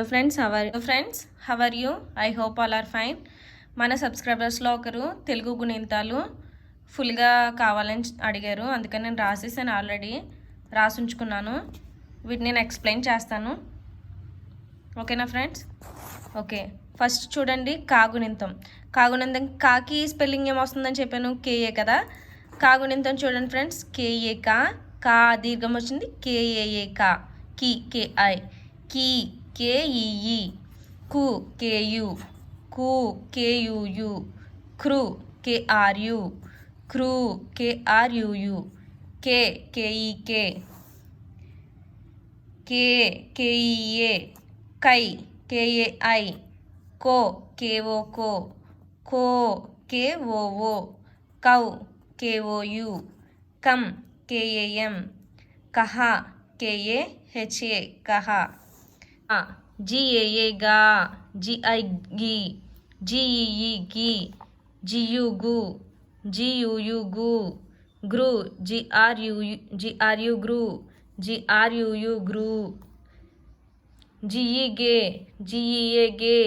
Friends how are you? I hope all are fine. మన సబ్స్క్రైబర్స్లో ఒకరు తెలుగు గుణింతాలు ఫుల్గా కావాలని అడిగారు, అందుకని నేను రాసేసాను, ఆల్రెడీ రాసి ఉంచుకున్నాను. వీటిని నేను ఎక్స్ప్లెయిన్ చేస్తాను, ఓకేనా ఫ్రెండ్స్? ఓకే, ఫస్ట్ చూడండి కాగుణింతం. కాకి స్పెల్లింగ్ ఏమొస్తుందని చెప్పాను, కేఏ కదా. కాగుణింతం చూడండి ఫ్రెండ్స్, కేఏ కా దీర్ఘం వచ్చింది, కేఏఏ కి కేఐ కీ కేఈఈ కు కేయు కు కేయుయు క్రు కేఆర్యు క్రూ కేఆర్యుయు కే కేఈకే కే కేఈఏ కై కేఏఐ కో కేఓకో కో కేఓఓ కౌ కేఓయు కం కేఏఎం కహ కేఏహెచ్ఏ కహ జిఏఏ గా జిఐ గి జిఈఈ గి జియు జియుయు గు గ్రు జిఆర్యు గ్రు జిఆర్యుయు గ్రు జిఈ గే జిఈఏ గే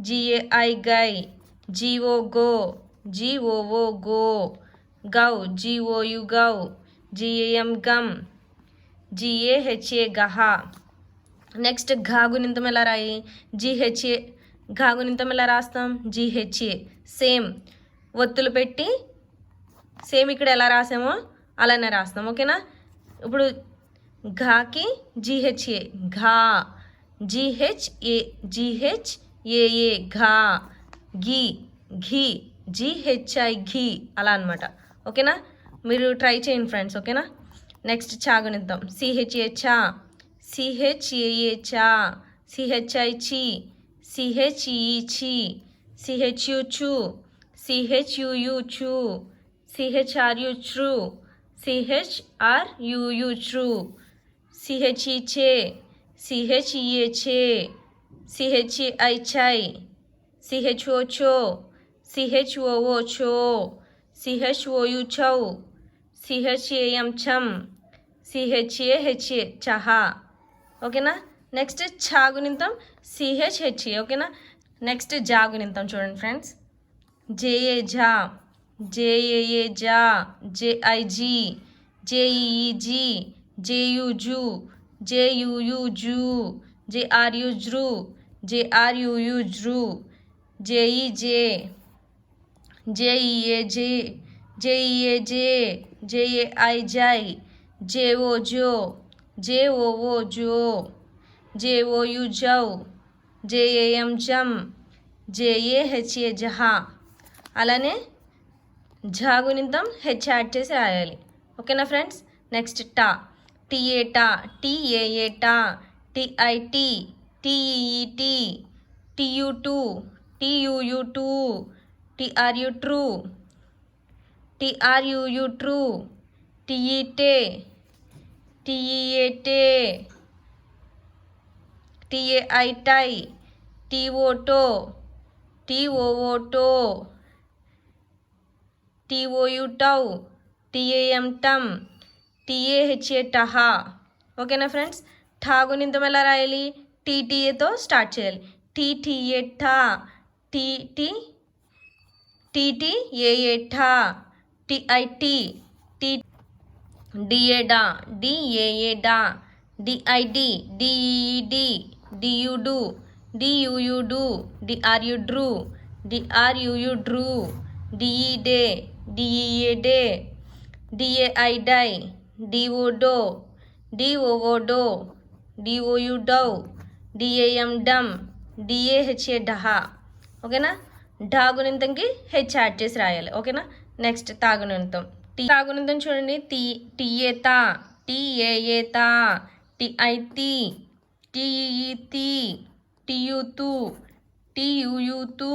జిఏఐ గై జిఓ గో జిఓఓ గో గౌ జిఓయు గౌ జిఏఎం గం జిఏహెచ్ఏ గహ. నెక్స్ట్ ఘాగుణింతం ఎలా రాయి, జిహెచ్ఏ. ఘాగుణింతం ఎలా రాస్తాం, జిహెచ్ఏ. సేమ్ ఒత్తులు పెట్టి సేమ్ ఇక్కడ ఎలా రాసామో అలానే రాస్తాం, ఓకేనా? ఇప్పుడు ఘాకి జిహెచ్ఏ ఘా, జిహెచ్ఏఏ ఘా, ఘీ ఘీ జిహెచ్ఐ ఘీ, అలా అనమాట, ఓకేనా? మీరు ట్రై చేయండి ఫ్రెండ్స్, ఓకేనా? నెక్స్ట్ చాగుణింతం, సిహెచ్ఏ చా, సిహెచ్ఏఏ చా, సిహెచ్ఐ చి, సిహెచ్ఈ చి, సిహెచ్యు చు, సిహెచ్యుయు చు, సిహెచ్ఆర్యు చ్రు, సిహెచ్ఆర్యుయు చ్రు, సిహెచ్ఈ చే, సిహెచ్ఈఏ చే, సిహెచ్ఐ చై, సిహెచ్ఓ చో, సిహెచ్ఓఓ చో, సిహెచ్ఓయు చౌ, సిహెచ్ఏఎం చం, సిహెచ్ఏహెచ్ఏ చహ, ఓకేనా? నెక్స్ట్ ఛాగుణింతం సిహెచ్హెచ్ఏ, ఓకేనా? నెక్స్ట్ జాగుణింతం చూడండి ఫ్రెండ్స్, జేఏ ఝా, జేఏఏ జా, JI G, JEE G, జేయు zoo, జేయుయు zoo, జేఆర్యు జ్రు, జేఆర్యుయు జ్రు, JEE జే, జేఈఏ జే, జేఈఏ జే, జేఏఐ జై, జేఓ జో, జేఓఓ జో, జేఓయు జౌ, జేఏఎం జం, జేఏహెచ్ఏ జహ. అలానే ఝాగుణింతం హెచ్ యాడ్ చేసి రాయాలి, ఓకేనా ఫ్రెండ్స్? నెక్స్ట్ టా, టీఏ టా, టీఏఏ టా, టీఐ టీ, టీఈఈ టీ, టీయు టూ, టీయుయు టూ, టీఆర్యు ట్రూ, టీఆర్యుయు ట్రూ, టీఈ టే, టీఈఏ టే, టీఏఐ టై, టీఓ టో, టీఓఓ టో, టీఓయు టౌ, టీఏఎం టం, టీఏహెచ్ఏ టహ, ఓకేనా ఫ్రెండ్స్? ఠాగుణింతం ఎలా రాయాలి, టీటీఏతో స్టార్ట్ చేయాలి, టీటీఏ ఠా, టీటీఏఏ ఠా, టీఐటీ, డిఏ డా, డిఏఏ డా, D I D, D E D, D U D, D U U D, D R U డ్రు, డిఆర్యుయు డ్రు, డిఈ డే, డిఈఏ డే, డిఏఐ డై, డిఓ డో, డిఓఓ డో, డిఓయు డౌ, డిఏఎం డమ్, డిఏహెచ్ఏ డహ, ఓకేనా? ఢాగుణింతంకి హెచ్ యాడ్ చేసి రాయాలి, ఓకేనా? నెక్స్ట్ తాగుణింతం, తాగుణింతం చూడండి, టీఏ తా, టీఏఏ తా, టీఐ తీ, టీఈఈ తీ, టీయు తూ, టీయుయు తూ,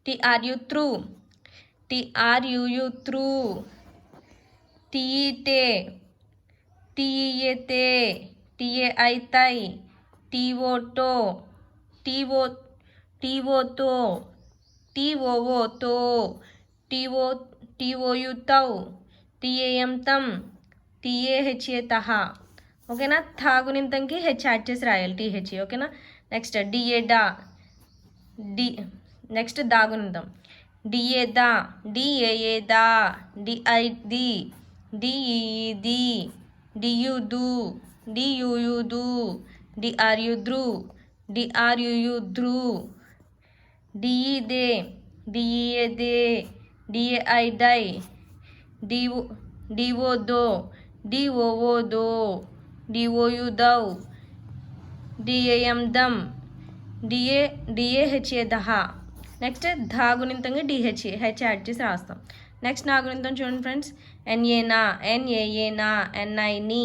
టీఆర్యు త్రూ, టీఆర్యుయు త్రూ, టీఈ టే, టీఈఏ తే, టీఏఐ తై, టీఓ టో, టీఓ తో, టీఓఓ తో, టీఓయు తౌ, టీఏఎం తం, టీఏహెచ్ఏ తహ, ఓకేనా. థాగునింతంకి హెచ్ యాడ్ చేసి రాయాలి, టీహెచ్. ఓకేనా. నెక్స్ట్ డిఏ డా, డి నెక్స్ట్ దాగునింతం డిఏ దా, డిఏఏ దా, డిఐ ది, డిఈ ది, డియు దు, డియుయు దు, డిఆర్యు ద్రు, డిఆర్యుయు ద్రు, డిఈ దే, డిఈఏ దే, డిఏఐ డై, డిఓ దో, డిఓఓ దో, డిఓయు దౌ, డిఏఎం దమ్, డిఏహెచ్ఏ దహ. నెక్స్ట్ ధాగునింతంగా డిహెచ్ హెచ్ యాడ్ చేసి రాస్తాం. నెక్స్ట్ నాగునింతం చూడండి ఫ్రెండ్స్. ఎన్ఏ నా, ఎన్ఏఏ నా, ఎన్ఐ ని,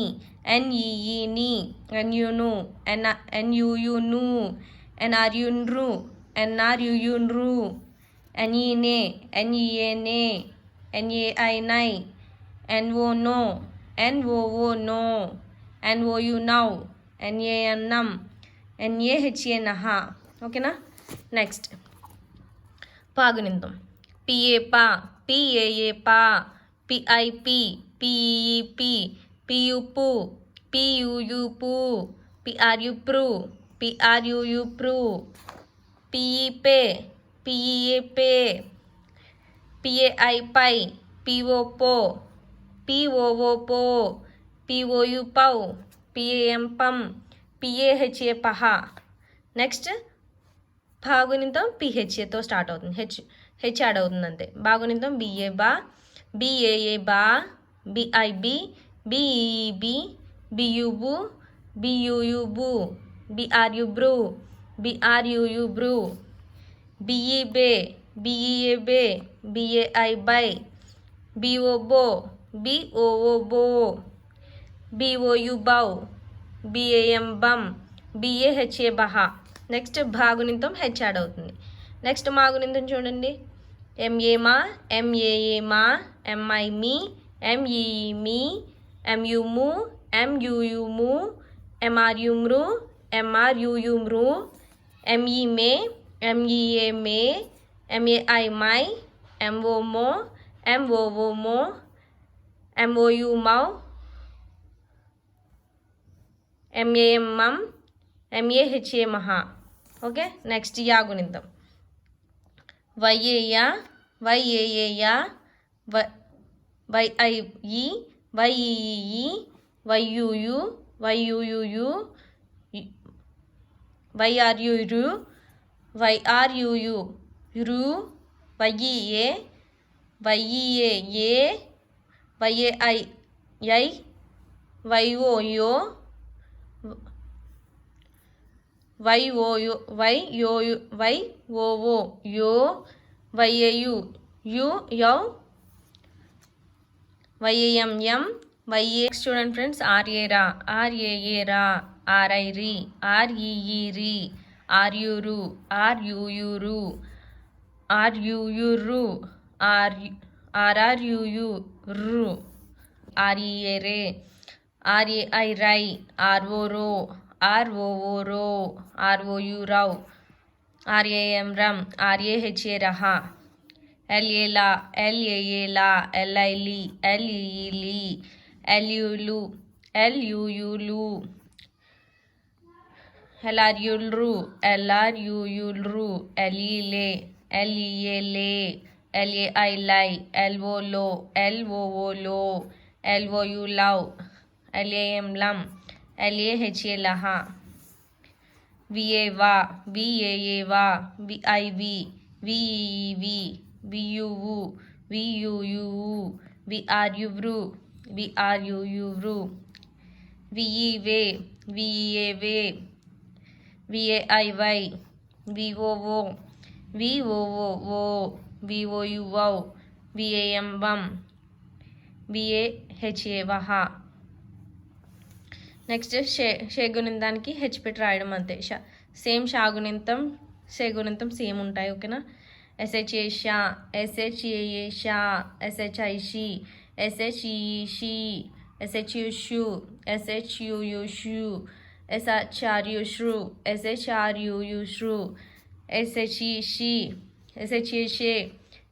ఎన్ఈఈ ని, ఎన్యును, ఎన్యుయు ను, ఎన్ఆర్యు నృ, ఎన్ఆర్యుయు నృ, ఎన్ఈనే, ఎన్ఈఏ నే, ఎన్ఏఐ నై, ఎన్ఓ నో, ఎన్ఓఓ నో, ఎన్ఓయు నౌ, ఎన్ఏఎన్ నం, ఎన్ఏహెచ్ఏ నహ. ఓకేనా. నెక్స్ట్ పాగునింతం పిఏ పా, పిఏఏ పా, పిఐపి, పిఈపి, పియుపు, పియుయుపు, పిఆర్యు ప్రు, పిఆర్యుయు ప్రు, పిఈపే, పిఈఏ పే, పిఏఐ పై, పిఓ పో, పిఓఓ పో, పిఓయు పౌ, పిఏఎం పం, పిఏహెచ్ఏ పహ. నెక్స్ట్ భాగునింతం పిహెచ్ఏతో స్టార్ట్ అవుతుంది, హెచ్ యాడ్ అవుతుంది అంతే. భాగునింతం బిఏ బా, బిఏఏ బా, బిఐబి, బిఈబి, బియుబు, బియుయుబు, బిఆర్యు బ్రు, బిఆర్యుయు బ్రు, బిఈ బే, బిఈఏ బే, బిఏఐ బై, బిఓ బో, బిఓఓ బో, బిఓయు బౌ, బిఏఎం బం, బిఏహెచ్ఏ బహ. నెక్స్ట్ భాగునింతం హెచ్ యాడ్ అవుతుంది. నెక్స్ట్ మాగునింతం చూడండి. ఎంఏ మా, ఎంఏఏ మా, ఎంఐ మీ, ఎంఈఈ మీ, ఎంయు ము, ఎంయుయు ము, ఎంఆర్యు మృ, ఎంఆర్యుయు మృ, ఎంఈ మే, ఎంఈఏ మే, ఎంఏఐ మై, ఎంఓ మో, ఎంఓఓ మో, ఎంఓయు మౌ, ఎంఏఎం మం, ఎంఏహెచ్ఏ మహ. ఓకే. నెక్స్ట్ యాగునింతం వైఏయా, వైఏఏయా, వైఐఈ, వైఈఈ, వైయుయు, వైయుయుయు, వైఆర్యురు, వైఆర్యుయు రు, వైఈఏ, వైఈఏఏ, వైఏఐ యై, వైఓయో, వైఓయు, వైఓఓ యో, వైఏయు యు యౌ, వైఏఎం ఎం, వైఏ. చూడండి ఫ్రెండ్స్. ఆర్ఏ రా, ఆర్ఏఏ రా, ఆర్ఐ రి, ఆర్ఈఈ రి, ఆర్యురు, ఆర్యుయురు, ఆర్యుయురు, ఆర్ఆర్యుయు రు, ఆర్ఈఏ రే, ఆర్ఏఐ రై, ఆర్ఓ రో, ఆర్ఓఓ రో, ఆర్ఓయు రౌ, ఆర్ఏఎం రం, ఆర్ఏహెచ్ఏ రహ. ఎల్ఏ లా, ఎల్ఏఏ లా, ఎల్ఐ లి, ఎల్ఈఈ లి, ఎల్యులు, ఎల్యుయులు, ఎల్ఆర్యుల్రు, ఎల్ఆర్యుయుల్రు, ఎల్ఈలే, ఎల్ఈఏ లే, ఎల్ఏఐ లై, ఎల్ఓ లో, ఎల్ఓఓ లో, ఎల్ఓయు లౌ, ఎల్ఏఎం లం, ఎల్ఏహెచ్ఏ లహ. విఏ వా, విఏఏ వా, విఐవి, విఈవి, వియువు, వియుయువు, విఆర్యు వృ, విఆర్యుయు వృ, విఈ వే, విఈఏ వే, విఏఐ వై, విఓఓ, విఓఓ, విఓయు వౌ, విఏఎం వం, విఏహెచ్ఏ వహ. నెక్స్ట్ షేగునింతానికి హెచ్ పెట్టి రాయడం అంతే. సేమ్ షాగునింతం షేగునింతం సేమ్ ఉంటాయి. ఓకేనా. ఎస్హెచ్ఏ షా, ఎస్హెచ్ఏఏ షా, ఎస్హెచ్ఐ షి, ఎస్హెచ్ఈఈ షి, ఎస్హెచ్యు షు, ఎస్హెచ్యుయు షు, ఎస్హెచ్ఆర్యు శ్రు, ఎస్హెచ్ఆర్యుయు శ్రు, ఎస్హెచ్ఈ షి, ఎస్హెచ్ఏ షే,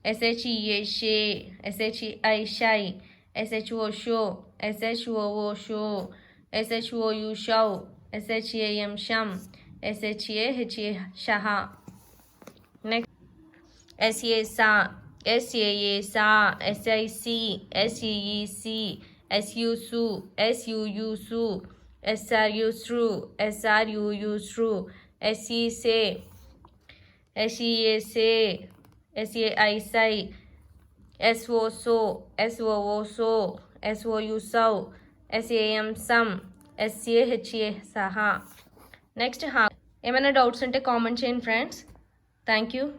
ఎస్హెచ్ఈఏ షే, ఎస్హెచ్ఐ షై, ఎస్హెచ్ఓ షో, ఎస్హెచ్ఓఓ షో, SHOU షౌ, SHAM షమ్, SHAHA షహ. నెక్స్ట్ SA సా, SAA సా, SIC, SEEC, SU సు, SUU సు, SRU స్రు, SRUU స్రు, SE సే, SEA సే, SAI సై, SO సో, SOO సో, SOU సౌ, SAM సమ్, SAHA సహా. నెక్స్ట్ ఏమైనా డౌట్స్ ఉంటే కామెంట్ చేయండి ఫ్రెండ్స్. Thank you.